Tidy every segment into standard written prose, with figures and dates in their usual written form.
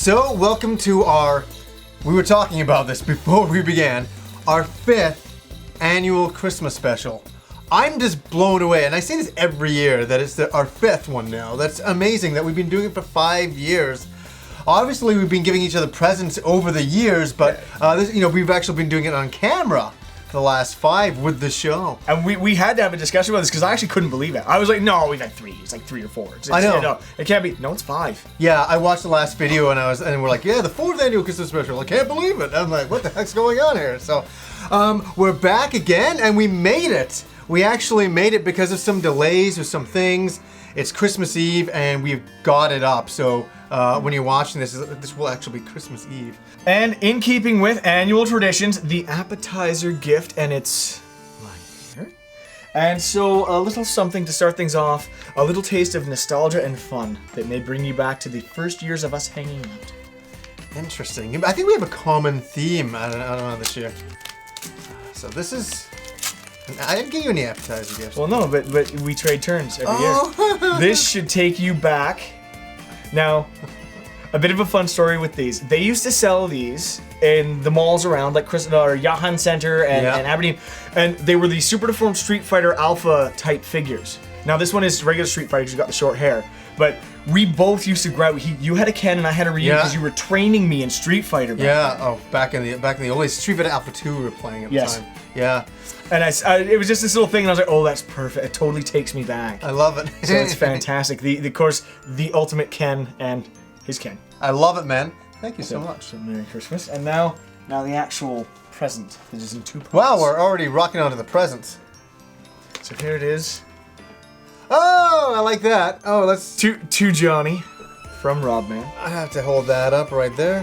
So, welcome to we were talking about this before we began, our 5th annual Christmas special. I'm just blown away, and I say this every year, that it's our 5th one now. That's amazing that we've been doing it for 5 years. Obviously, we've been giving each other presents over the years, but we've actually been doing it on camera for the last 5 with the show. And we had to have a discussion about this because I actually couldn't believe it. I was like, no, we've had 3. It's like 3 or 4. I know. No, it can't be. No, it's 5. Yeah, I watched the last video and we're like, yeah, the 4th annual Christmas special. I can't believe it. I'm like, what the heck's going on here? So, we're back again, and we made it. We actually made it because of some delays with some things. It's Christmas Eve, and we've got it up. So when you're watching this will actually be Christmas Eve. And in keeping with annual traditions, the appetizer gift, and it's right here. And so a little something to start things off, a little taste of nostalgia and fun that may bring you back to the first years of us hanging out. Interesting. I think we have a common theme, I don't know, this year. So this is... I didn't give you any appetizer gifts. Well, no, but we trade turns every year. This should take you back. Now, a bit of a fun story with these. They used to sell these in the malls around, like Johan Center and Aberdeen, and they were the Super Deformed Street Fighter Alpha type figures. Now, this one is regular Street Fighter because you got the short hair, but we both used to grab. You had a Ken and I had a Ryu because you were training me in Street Fighter. Back in the old days, Street Fighter Alpha 2 we were playing at the time. Yeah. And it was just this little thing, and I was like, oh, that's perfect. It totally takes me back. I love it. So it's fantastic. Of course, the ultimate Ken and his Ken. I love it, man. Thank you so much. So Merry Christmas. And now the actual present. It is in 2 parts. Wow, we're already rocking onto the presents. So here it is. Oh, I like that. Oh, let's... To Johnny from Robman. I have to hold that up right there.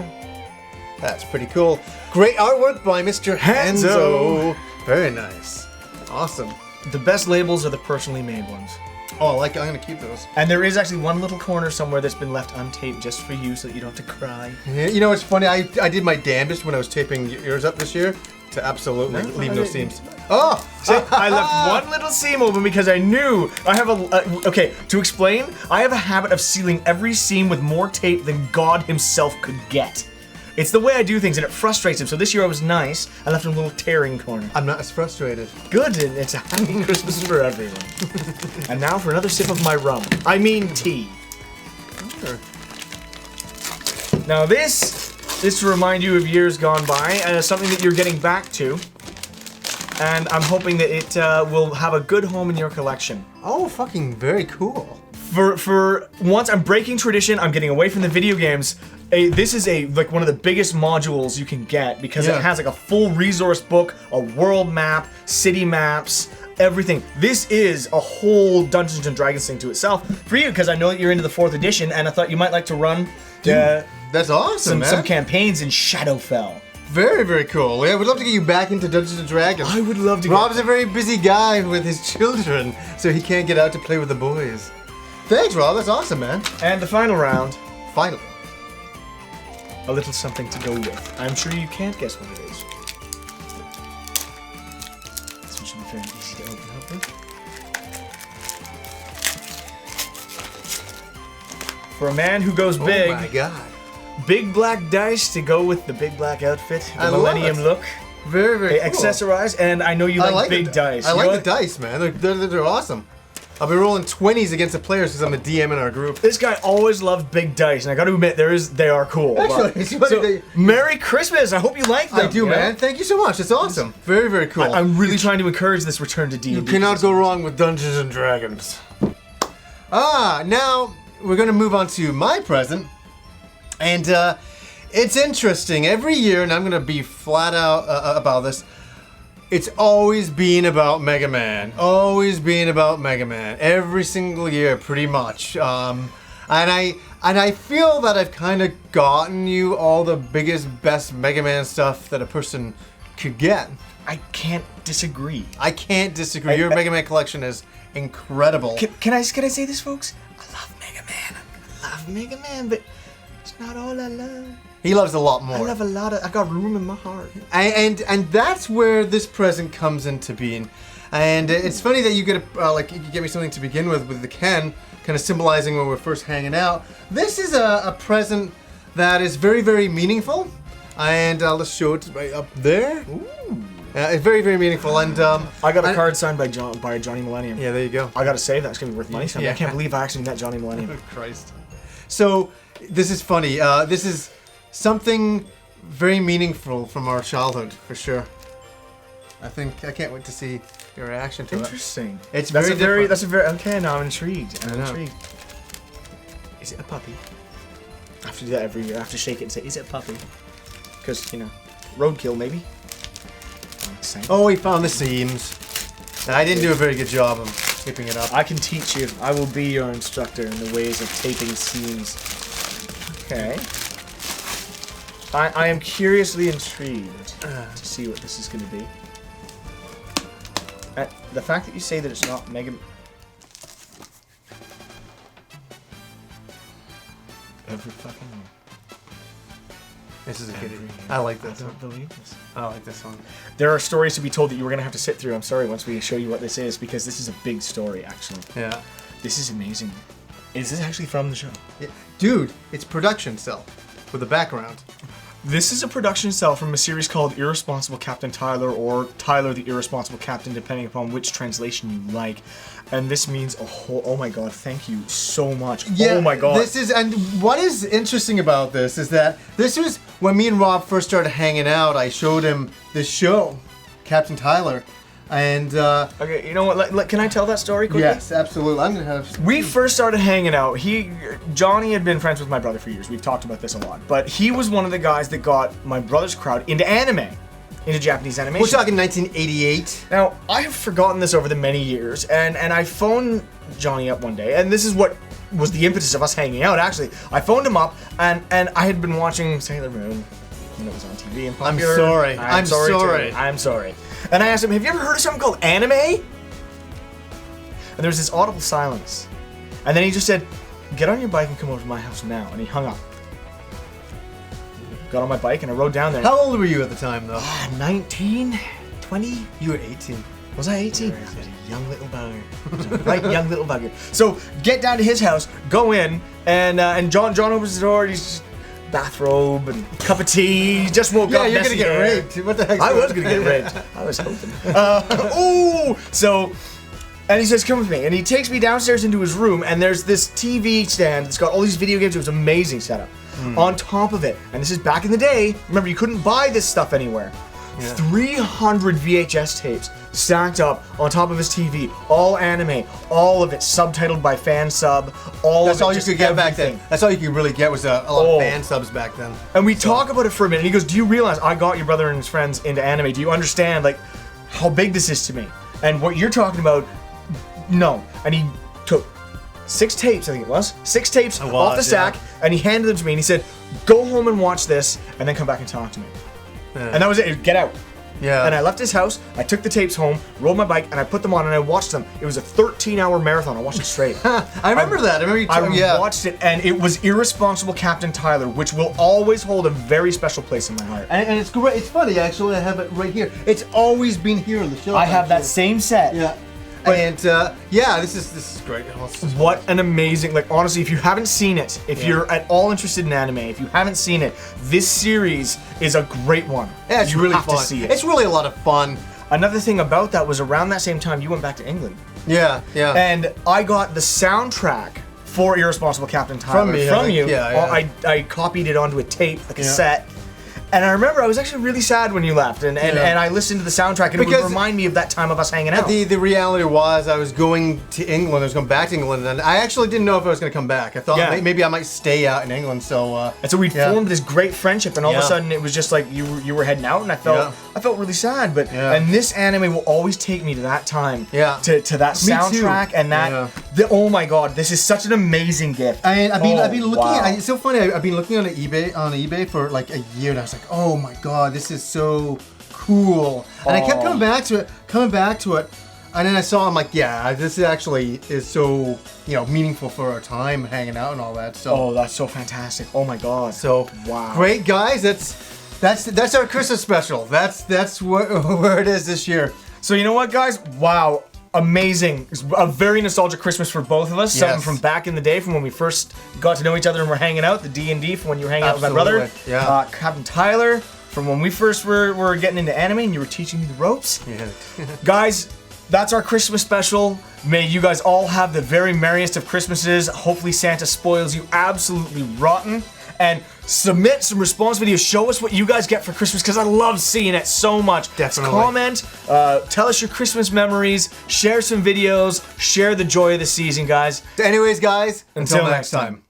That's pretty cool. Great artwork by Mr. Hanzo. Very nice. Awesome. The best labels are the personally made ones. Oh, I'm gonna keep those. And there is actually one little corner somewhere that's been left untaped just for you so that you don't have to cry. Yeah, you know what's funny? I did my damnedest when I was taping yours up this year to absolutely leave no seams. Oh! See, I left one little seam open because I knew I have okay, to explain, I have a habit of sealing every seam with more tape than God himself could get. It's the way I do things, and it frustrates him. So this year I was nice. I left him a little tearing corner. I'm not as frustrated. Good, and it's a happy Christmas for everyone. And now for another sip of my rum. I mean tea. Sure. Now this is to remind you of years gone by, and something that you're getting back to. And I'm hoping that it will have a good home in your collection. Oh, fucking very cool. For once, I'm breaking tradition. I'm getting away from the video games. This is one of the biggest modules you can get because it has like a full resource book, a world map, city maps, everything. This is a whole Dungeons and Dragons thing to itself for you because I know that you're into the 4th edition, and I thought you might like to run. That's awesome, man. Some campaigns in Shadowfell. Very, very cool. Yeah, we'd love to get you back into Dungeons and Dragons. I would love to. Rob's a very busy guy with his children, so he can't get out to play with the boys. Thanks, Rob. That's awesome, man. And the final round. Finally. A little something to go with. I'm sure you can't guess what it is. This one should be very easy to open up with. For a man who goes big. Oh my god. Big black dice to go with the big black outfit. The Millennium look. Very, very cool. Accessorized, and I know you like big dice. I like the dice, man. They're awesome. I'll be rolling 20s against the players because I'm a DM in our group. This guy always loved big dice, and I got to admit, they are cool. Actually, Merry Christmas! I hope you like them. I do, man. Thank you so much. It's awesome. Very, very cool. I'm really trying to encourage this return to D&D. You cannot go wrong with Dungeons and Dragons. Now we're gonna move on to my present, and it's interesting. Every year, and I'm gonna be flat out about this. It's always been about Mega Man. Always been about Mega Man. Every single year, pretty much. And I feel that I've kind of gotten you all the biggest, best Mega Man stuff that a person could get. I can't disagree. I can't disagree. Your Mega Man collection is incredible. Can I say this, folks? I love Mega Man. I love Mega Man, but it's not all I love. He loves a lot more. I love a lot of. I got room in my heart. And that's where this present comes into being. And it's funny that you get you get me something to begin with the Ken, kind of symbolizing when we're first hanging out. This is a present that is very, very meaningful. And let's show it right up there. Ooh. It's very, very meaningful. And I got a card signed by Johnny Millennium. Yeah, there you go. I gotta save that. It's gonna be worth money someday. Yeah. I can't believe I actually met Johnny Millennium. Oh, Christ. So, this is funny. This is something very meaningful from our childhood, for sure. I can't wait to see your reaction to it. Interesting. It's That's very different. That's a very. Okay, now I'm intrigued. I know. Is it a puppy? I have to do that every year. I have to shake it and say, "Is it a puppy?" Because roadkill maybe. I'm excited. Oh, we found the seams. And I didn't do a very good job of keeping it up. I can teach you. I will be your instructor in the ways of taping seams. Okay. I am curiously intrigued to see what this is going to be. The fact that you say that it's not Mega... Every fucking year. This is a good. Every year. I like I this don't one. believe this. I like this one. There are stories to be told that you were going to have to sit through. I'm sorry once we show you what this is, because this is a big story, actually. Yeah. This is amazing. Is this actually from the show? Yeah. Dude, it's production cell with a background. This is a production cell from a series called Irresponsible Captain Tyler, or Tyler the Irresponsible Captain, depending upon which translation you like. And this means a whole... Oh my god, thank you so much. Yeah, oh my god. This is, and what is interesting about this is that this was when me and Rob first started hanging out. I showed him this show, Captain Tyler, and Okay, you know what? Can I tell that story quickly? yes, absolutely. I'm gonna have. We first started hanging out. Johnny had been friends with my brother for years. We've talked about this a lot. But he was one of the guys that got my brother's crowd into anime, into Japanese animation. We're talking 1988. Now, I have forgotten this over the many years, and I phoned Johnny up one day, and this is what was the impetus of us hanging out, actually. I phoned him up, and I had been watching Sailor Moon, and it was on TV and I'm popular. sorry. I'm sorry. too. I'm sorry. And I asked him, have you ever heard of something called anime? And there was this audible silence. And then he just said, get on your bike and come over to my house now. And he hung up. Got on my bike and I rode down there. How old were you at the time, though? 19? 20? You were 18. Was I 18? I was a young little bugger. I was a right young little bugger. So get down to his house, go in, and John opens the door. And he's just bathrobe and cup of tea. He just woke up. Yeah, you're gonna messy get hair. raped. What the heck? I was gonna get raped. I was hoping. Ooh! So, and he says, come with me. And he takes me downstairs into his room, and there's this TV stand that's got all these video games. It was an amazing setup. On top of it, and this is back in the day, remember you couldn't buy this stuff anywhere. Yeah. 300 VHS tapes stacked up on top of his TV, all anime, all of it subtitled by fan sub, all That's of it, all you just could get back then. everything. That's all you could really get was a lot Oh. of fan subs back then. And we talk about it for a minute. And he goes, do you realize I got your brother and his friends into anime? Do you understand like how big this is to me? And what you're talking about, no. And he took 6 tapes, I think it was. 6 tapes It was, off the sack, and he handed them to me and he said, go home and watch this and then come back and talk to me. Yeah. And that was it. Get out. Yeah. And I left his house, I took the tapes home, rode my bike, and I put them on and I watched them. It was a 13-hour marathon. I watched it straight. I remember that. I remember you. I watched it, and it was Irresponsible Captain Tyler, which will always hold a very special place in my heart. And it's great. It's funny, actually. I have it right here. It's always been here on the show. I have that actually. same set. Yeah. But- And yeah, this is great. Oh, this is What an amazing, like honestly, if you haven't seen it, if you're at all interested in anime, if you haven't seen it, this series is a great one. Yeah, it's you really have fun. to see it. It's really a lot of fun. Another thing about that was around that same time you went back to England. Yeah, yeah. And I got the soundtrack for Irresponsible Captain Tyler From me, I from think. you. Yeah. I copied it onto a tape, a cassette. And I remember I was actually really sad when you left, and I listened to the soundtrack, and it Because would remind me of that time of us hanging out. The reality was I was going to England. I was going back to England, and I actually didn't know if I was going to come back. I thought Yeah. maybe I might stay out in England. So And so we yeah. formed this great friendship, and all of a Yeah. sudden it was just like you were heading out, and I felt really sad. But Yeah. and this anime will always take me to that time, Yeah. to that Me soundtrack too. and that. Yeah. Oh my God, this is such an amazing gift. And I've been looking wow. at. It's so funny. I've been looking on eBay for like a year, and I was like, oh my god, this is so cool. And I kept coming back to it, and then I saw. I'm like, yeah, this actually is so meaningful for our time hanging out and all that. So Oh, that's so fantastic! Oh my God. so wow. great, guys. That's our Christmas special. That's where it is this year. So you know what, guys? Wow. amazing. It's a very nostalgic Christmas for both of us. Something Yes. from back in the day, from when we first got to know each other and were hanging out. The D&D from when you were hanging out with my brother. Absolutely, yeah. Captain Tyler from when we first were getting into anime and you were teaching me the ropes. Yeah. Guys, that's our Christmas special. May you guys all have the very merriest of Christmases. Hopefully Santa spoils you absolutely rotten. And submit some response videos. Show us what you guys get for Christmas, because I love seeing it so much. Definitely. Comment, tell us your Christmas memories, share some videos, share the joy of the season, guys. Anyways, guys, Until until next next time.